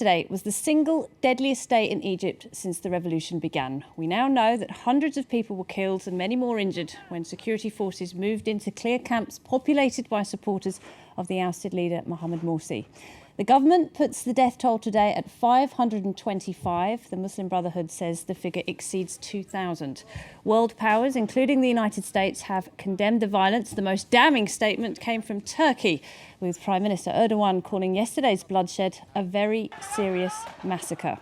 yesterday was the single deadliest day in Egypt since the revolution began. We now know that hundreds of people were killed and many more injured when security forces moved in to clear camps populated by supporters of the ousted leader Mohamed Morsi. The government puts the death toll today at 525. The Muslim Brotherhood says the figure exceeds 2,000. World powers, including the United States, have condemned the violence. The most damning statement came from Turkey, with Prime Minister Erdogan calling yesterday's bloodshed a very serious massacre.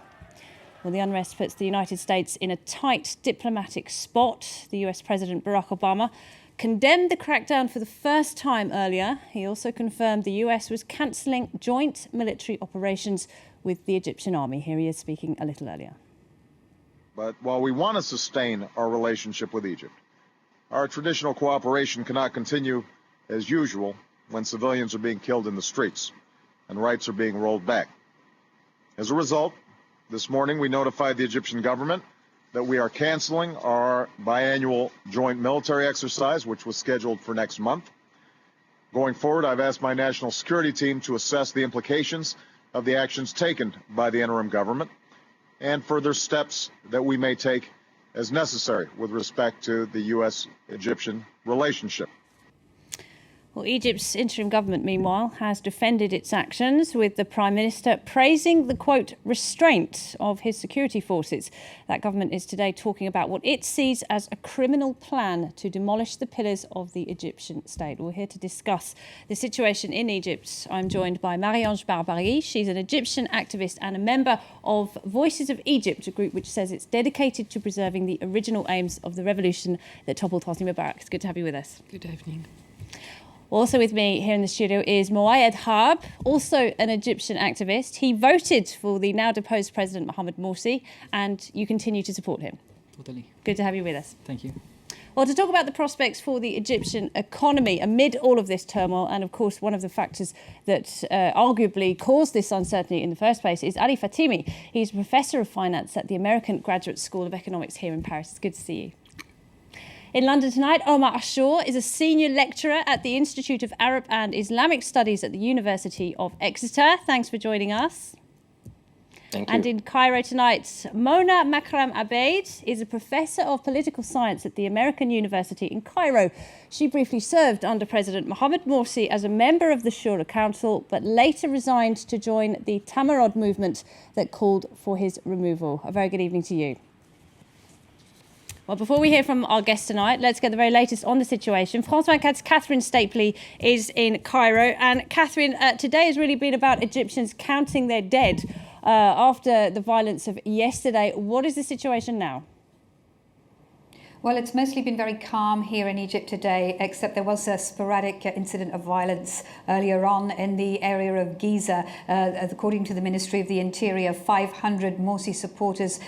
Well, the unrest puts the United States in a tight diplomatic spot. The US President Barack Obama condemned the crackdown for the first time earlier. He also confirmed the US was cancelling joint military operations with the Egyptian army. Here he is speaking a little earlier. But while we want to sustain our relationship with Egypt, our traditional cooperation cannot continue as usual when civilians are being killed in the streets and rights are being rolled back. As a result, this morning we notified the Egyptian government that we are canceling our biannual joint military exercise, which was scheduled for next month. Going forward, I've asked my national security team to assess the implications of the actions taken by the interim government and further steps that we may take as necessary with respect to the U.S.-Egyptian relationship. Well, Egypt's interim government, meanwhile, has defended its actions, with the Prime Minister praising the, quote, restraint of his security forces. That government is today talking about what it sees as a criminal plan to demolish the pillars of the Egyptian state. We're here to discuss the situation in Egypt. I'm joined by Marie-Ange Barbarie. She's an Egyptian activist and a member of Voices of Egypt, a group which says it's dedicated to preserving the original aims of the revolution that toppled Hosni Mubarak. It's good to have you with us. Good evening. Also with me here in the studio is Moayed Harb, also an Egyptian activist. He voted for the now deposed President Mohamed Morsi, and you continue to support him. Totally. Good to have you with us. Thank you. Well, to talk about the prospects for the Egyptian economy amid all of this turmoil, and of course one of the factors that arguably caused this uncertainty in the first place, is Ali Fatimi. He's a professor of finance at the American Graduate School of Economics here in Paris. It's good to see you. In London tonight, Omar Ashour is a senior lecturer at the Institute of Arab and Islamic Studies at the University of Exeter. Thanks for joining us. Thank you. And in Cairo tonight, Mona Makram Abeid is a professor of political science at the American University in Cairo. She briefly served under President Mohamed Morsi as a member of the Shura Council, but later resigned to join the Tamarod movement that called for his removal. A very good evening to you. Well, before we hear from our guest tonight, let's get the very latest on the situation. François Catherine Stapley is in Cairo. And Catherine, today has really been about Egyptians counting their dead after the violence of yesterday. What is the situation now? Well, it's mostly been very calm here in Egypt today, except there was a sporadic incident of violence earlier on in the area of Giza. According to the Ministry of the Interior, 500 Morsi supporters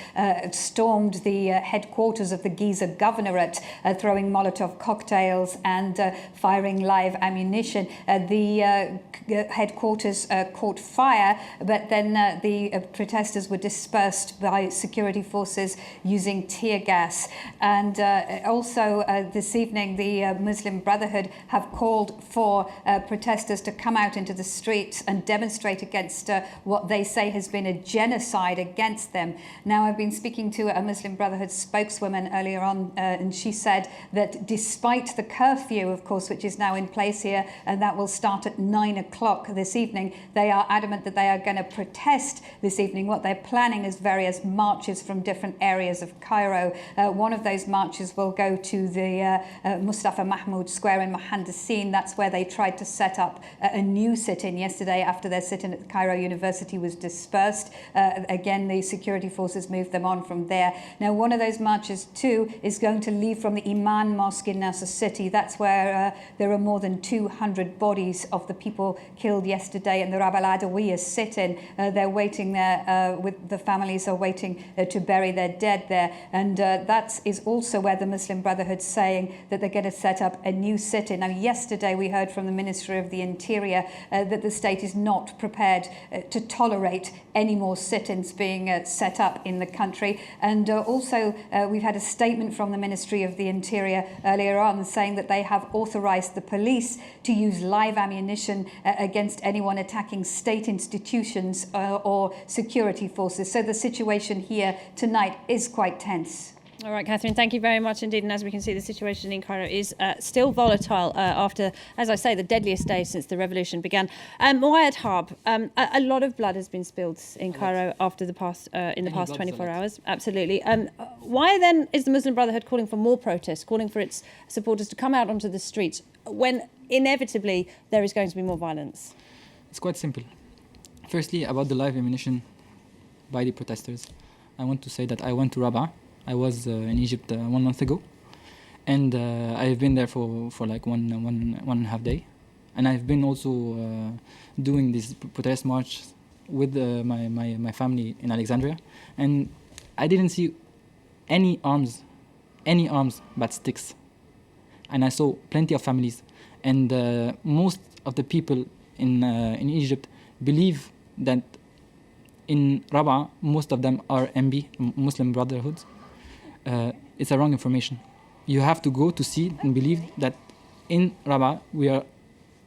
stormed the headquarters of the Giza governorate, throwing Molotov cocktails and firing live ammunition. The headquarters caught fire, but then the protesters were dispersed by security forces using tear gas. And also this evening, the Muslim Brotherhood have called for protesters to come out into the streets and demonstrate against what they say has been a genocide against them. Now, I've been speaking to a Muslim Brotherhood spokeswoman earlier on, and she said that despite the curfew, of course, which is now in place here, and that will start at 9 o'clock this evening, they are adamant that they are going to protest this evening. What they're planning is various marches from different areas of Cairo. One of those marches will go to the Mustafa Mahmoud Square in Mohandesin. That's where they tried to set up a new sit-in yesterday after their sit-in at Cairo University was dispersed. Again, the security forces moved them on from there. Now, one of those marches, too, is going to leave from the Iman Mosque in Nasser City. That's where there are more than 200 bodies of the people killed yesterday in the Rab al-Adawiyya sit-in. They're waiting there, with the families are waiting to bury their dead there. And that is also where the Muslim Brotherhood's saying that they're going to set up a new sit-in. Now, yesterday we heard from the Ministry of the Interior that the state is not prepared to tolerate any more sit-ins being set up in the country. And also we've had a statement from the Ministry of the Interior earlier on saying that they have authorised the police to use live ammunition against anyone attacking state institutions or security forces. So the situation here tonight is quite tense. All right, Catherine, thank you very much indeed. And as we can see, the situation in Cairo is still volatile after, as I say, the deadliest day since the revolution began. Moayed Harb, a lot of blood has been spilled in Cairo after the past 24 hours. Absolutely. Why then is the Muslim Brotherhood calling for more protests, calling for its supporters to come out onto the streets when inevitably there is going to be more violence? It's quite simple. Firstly, about the live ammunition by the protesters, I want to say that I went to Rabaa. I was in Egypt 1 month ago, and I've been there for like one and a half day, and I've been also doing this protest march with my family in Alexandria, and I didn't see any arms but sticks, and I saw plenty of families, and most of the people in Egypt believe that in Rabaa most of them are MB, Muslim Brotherhoods. It's a wrong information. You have to go to see and believe that in Rabaa we are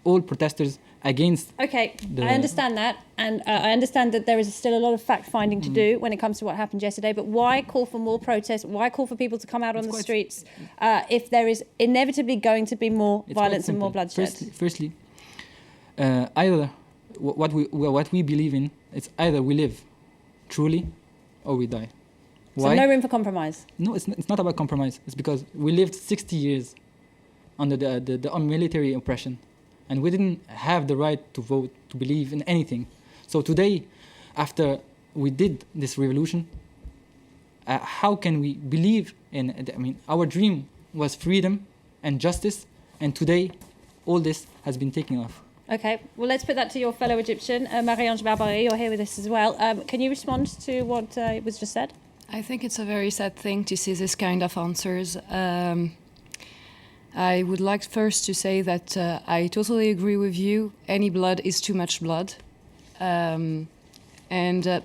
all protesters against. Okay, I understand that, and I understand that there is still a lot of fact-finding to do when it comes to what happened yesterday, but why call for more protests? Why call for people to come out on the streets if there is inevitably going to be more violence and more bloodshed? Firstly, either what we believe in, it's either we live truly or we die. Why? So no room for compromise? No, it's not about compromise. It's because we lived 60 years under the military oppression, and we didn't have the right to vote, to believe in anything. So today, after we did this revolution, how can we believe in, I mean, our dream was freedom and justice, and today all this has been taken off. Okay, well, let's put that to your fellow Egyptian, Marie-Ange Barbarie. You're here with us as well. Can you respond to what was just said? I think it's a very sad thing to see this kind of answers. I would like first to say that I totally agree with you. Any blood is too much blood. And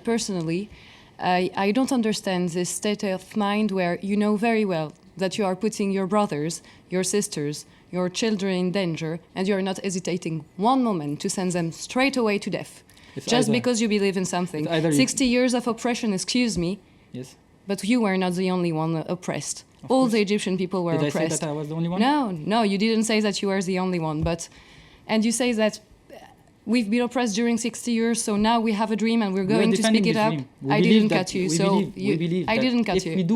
personally, I don't understand this state of mind where you know very well that you are putting your brothers, your sisters, your children in danger, and you're not hesitating one moment to send them straight away to death. Just because you believe in something. 60 years of oppression, excuse me. Yes. But you were not the only one oppressed. All the Egyptian people were oppressed. Did I say that I was the only one? No, you didn't say that you were the only one. And you say that we've been oppressed during 60 years, so now we have a dream and we're going to speak it up. I didn't cut you, so I didn't cut you.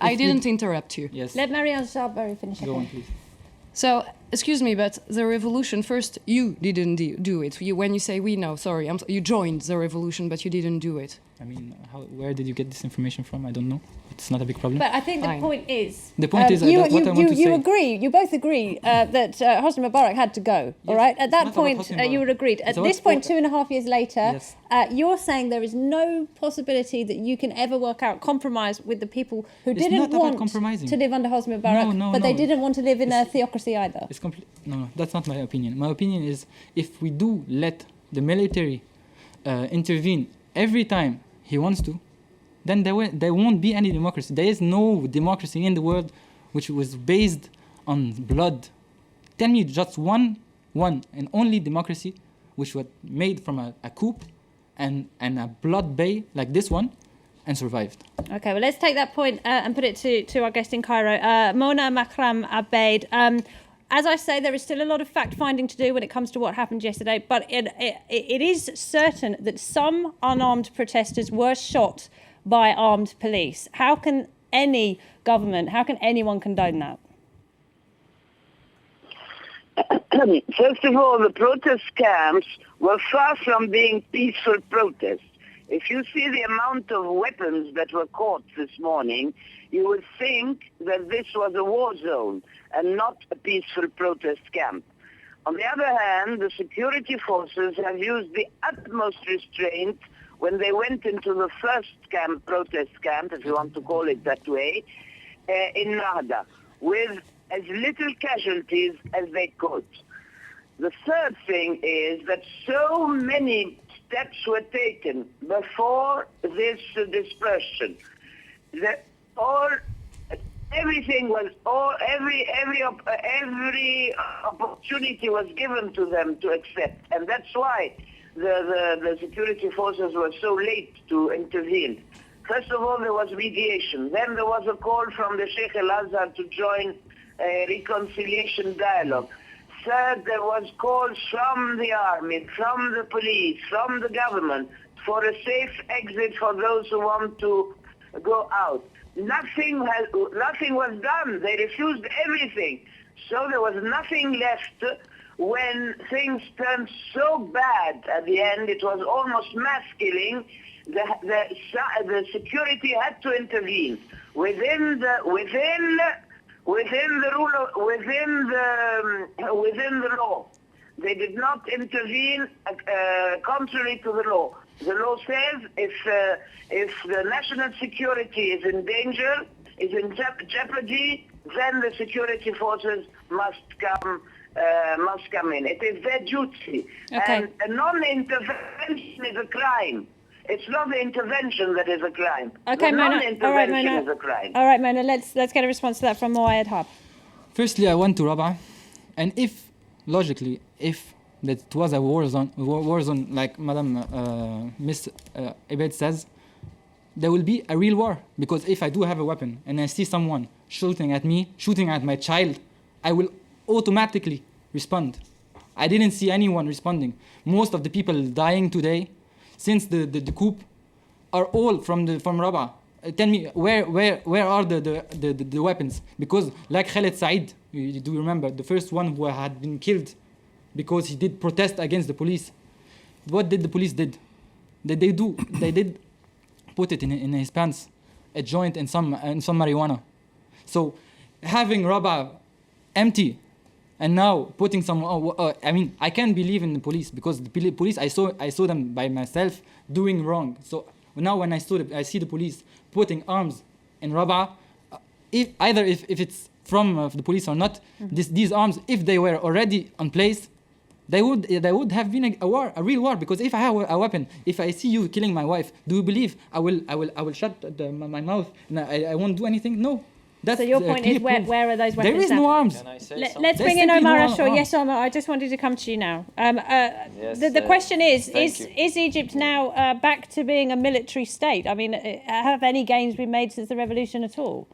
I didn't interrupt you. Yes. Let Marie-Ange Barbarie finish. Go on, please. So, excuse me, but the revolution, first, you didn't do it. When you say we, no, sorry, you joined the revolution, but you didn't do it. I mean, where did you get this information from? I don't know. It's not a big problem. But I think the point is... The point is, that's what I want to say. You both agree that Hosni Mubarak had to go, all right? At that point, you would agree. At this point, 2.5 years later, you're saying there is no possibility that you can ever work out compromise with the people who didn't want to live under Hosni Mubarak, but they didn't want to live in a theocracy either. No, that's not my opinion. My opinion is if we do let the military intervene every time he wants to, then there won't be any democracy. There is no democracy in the world which was based on blood. Tell me just one and only democracy which was made from a coup and a blood bay like this one and survived. Okay, well, let's take that point and put it to our guest in Cairo, Mona Makram Abeid. As I say, there is still a lot of fact-finding to do when it comes to what happened yesterday, but it is certain that some unarmed protesters were shot by armed police. How can any government, how can anyone condone that? First of all, the protest camps were far from being peaceful protests. If you see the amount of weapons that were caught this morning, you would think that this was a war zone and not a peaceful protest camp. On the other hand, the security forces have used the utmost restraint when they went into the first camp, protest camp, if you want to call it that way, in Nahda with as little casualties as they could. The third thing is that so many steps were taken before this dispersion that every opportunity was given to them to accept, and that's why the security forces were so late to intervene. First of all, there was mediation. Then there was a call from the Sheikh Al-Azhar to join a reconciliation dialogue. Third, there was calls from the army, from the police, from the government for a safe exit for those who want to go out. Nothing was done. They refused everything. So there was nothing left. When things turned so bad at the end, it was almost mass killing. The security had to intervene within the law. They did not intervene contrary to the law. The law says if the national security is in danger, is in jeopardy, then the security forces must come in. It is their duty. Okay. And a non-intervention is a crime. It's not the intervention that is a crime. Okay, the Mona. All right, non-intervention Mona. is a crime. All right, Mona. Let's get a response to that from Moayed Hab. Firstly, I went to Rabaa, and if that it was a war zone like Madam Miss Ibed says, there will be a real war. Because if I do have a weapon and I see someone shooting at me, shooting at my child, I will automatically respond. I didn't see anyone responding. Most of the people dying today, since the coup, are all from Rabaa. Tell me where are the weapons? Because like Khaled Said, you do remember the first one who had been killed because he did protest against the police. What did the police did? They did put it in his pants, a joint and some marijuana. So having Rabaa empty and now putting some, I can't believe in the police because the police, I saw them by myself doing wrong. So now when I see the police putting arms in Rabaa, if it's from the police or not, these arms, if they were already on place, they would have been a real war. Because if I have a weapon, if I see you killing my wife, do you believe I will shut my mouth and I won't do anything? No. That's so your point is where are those weapons? There is no arms. Let's bring in Omar Ashur. Yes, Omar, I just wanted to come to you now. The question is Egypt now back to being a military state? I mean, have any gains been made since the revolution at all?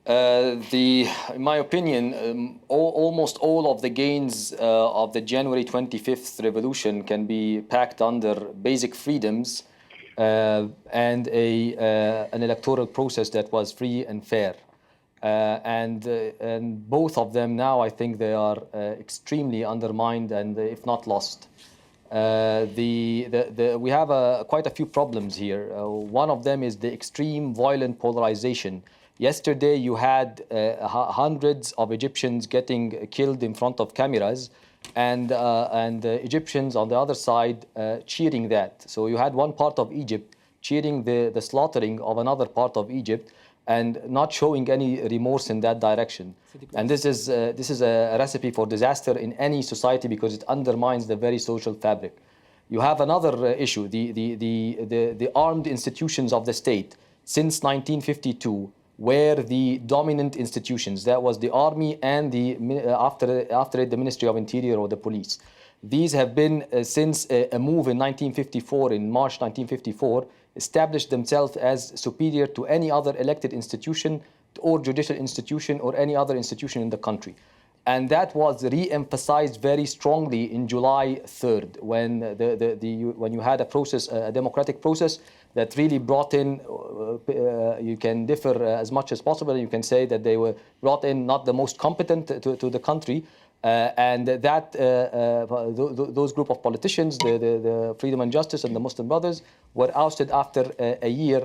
In my opinion, almost all of the gains of the January 25th revolution can be packed under basic freedoms and an electoral process that was free and fair. And both of them now, I think they are extremely undermined and if not lost. We have quite a few problems here. One of them is the extreme violent polarization. Yesterday, you had hundreds of Egyptians getting killed in front of cameras, and Egyptians on the other side cheering that. So you had one part of Egypt cheering the slaughtering of another part of Egypt, and not showing any remorse in that direction. And this is a recipe for disaster in any society because it undermines the very social fabric. You have another issue: the armed institutions of the state since 1952. Were the dominant institutions. That was the army and after it, the Ministry of Interior or the police. These have been, since a move in 1954, in March 1954, established themselves as superior to any other elected institution or judicial institution or any other institution in the country. And that was re-emphasized very strongly in July 3rd, when when you had a democratic process that really brought in. You can differ as much as possible. You can say that they were brought in not the most competent to the country, and that those group of politicians, the Freedom and Justice and the Muslim Brothers, were ousted after a year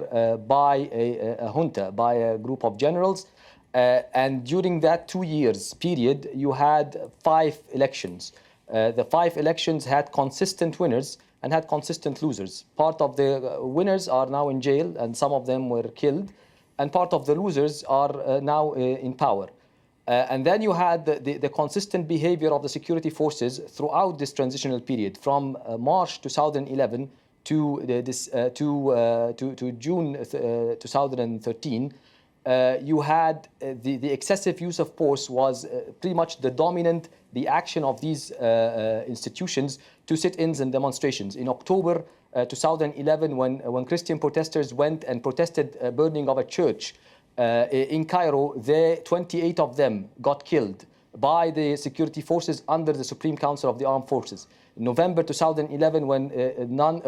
by a junta, by a group of generals. And during that 2 years period, you had 5 elections. The 5 elections had consistent winners and had consistent losers. Part of the winners are now in jail, and some of them were killed. and part of the losers are now in power. And then you had the consistent behavior of the security forces throughout this transitional period, from March 2011 to June 2013. You had the excessive use of force was pretty much the dominant, the action of these institutions to sit-ins and demonstrations. In October 2011, when Christian protesters went and protested burning of a church in Cairo, 28 of them got killed by the security forces under the Supreme Council of the Armed Forces. In November 2011, when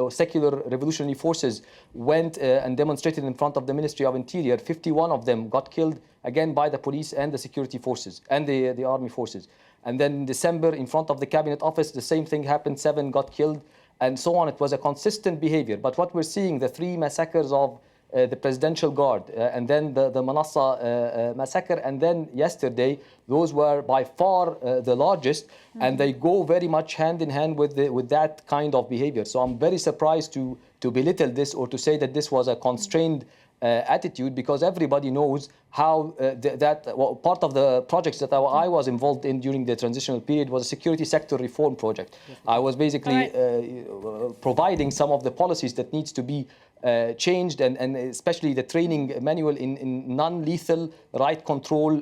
secular revolutionary forces went and demonstrated in front of the Ministry of Interior, 51 of them got killed, again by the police and the security forces and the army forces. And then in December, in front of the Cabinet Office, the same thing happened, 7 got killed, and so on. It was a consistent behavior. But what we're seeing, the 3 massacres of the Presidential Guard, and then the Manassa massacre, and then yesterday, those were by far the largest, and they go very much hand in hand with that kind of behavior. So I'm very surprised to belittle this or to say that this was a constrained attitude, because everybody knows how part of the projects that I was involved in during the transitional period was a security sector reform project. I was basically providing some of the policies that needs to be changed, and especially the training manual in non-lethal right control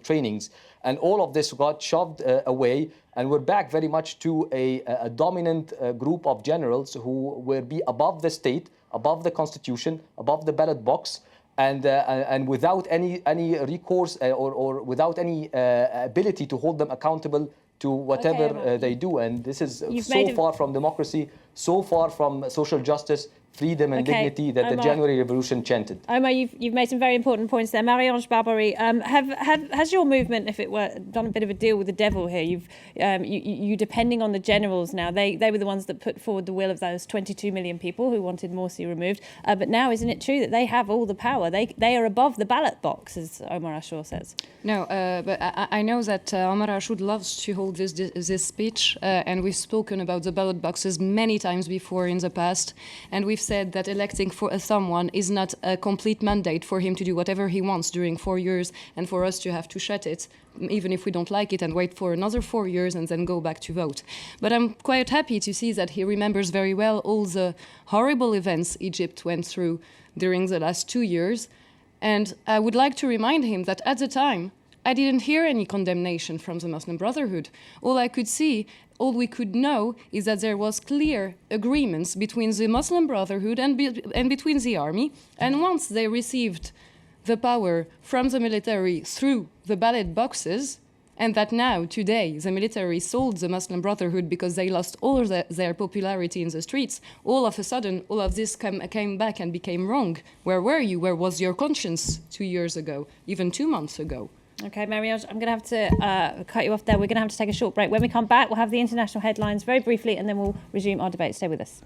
trainings. And all of this got shoved away, and we're back very much to a dominant group of generals who will be above the state, above the constitution, above the ballot box, and without any recourse or without any ability to hold them accountable to whatever they do. And this is so far from democracy, so far from social justice, freedom and dignity that the January Revolution chanted. Omar, you've made some very important points there. Marie-Ange Barbarie, has your movement, if it were, done a bit of a deal with the devil here? You depending on the generals now. They were the ones that put forward the will of those 22 million people who wanted Morsi removed. But now, isn't it true that they have all the power? They are above the ballot box, as Omar Ashour says. No, but I know that Omar Ashour loves to hold this speech, and we've spoken about the ballot boxes many times before in the past, and we've said that electing for someone is not a complete mandate for him to do whatever he wants during 4 years, and for us to have to shut it, even if we don't like it, and wait for another 4 years and then go back to vote. But I'm quite happy to see that he remembers very well all the horrible events Egypt went through during the last 2 years. And I would like to remind him that at the time, I didn't hear any condemnation from the Muslim Brotherhood. All we could know is that there was clear agreements between the Muslim Brotherhood and between the army. And once they received the power from the military through the ballot boxes, and that now, today, the military sold the Muslim Brotherhood because they lost all their popularity in the streets, all of a sudden, all of this came back and became wrong. Where were you? Where was your conscience 2 years ago, even 2 months ago? Okay, Marie-Ange, I'm going to have to cut you off there. We're going to have to take a short break. When we come back, we'll have the international headlines very briefly, and then we'll resume our debate. Stay with us.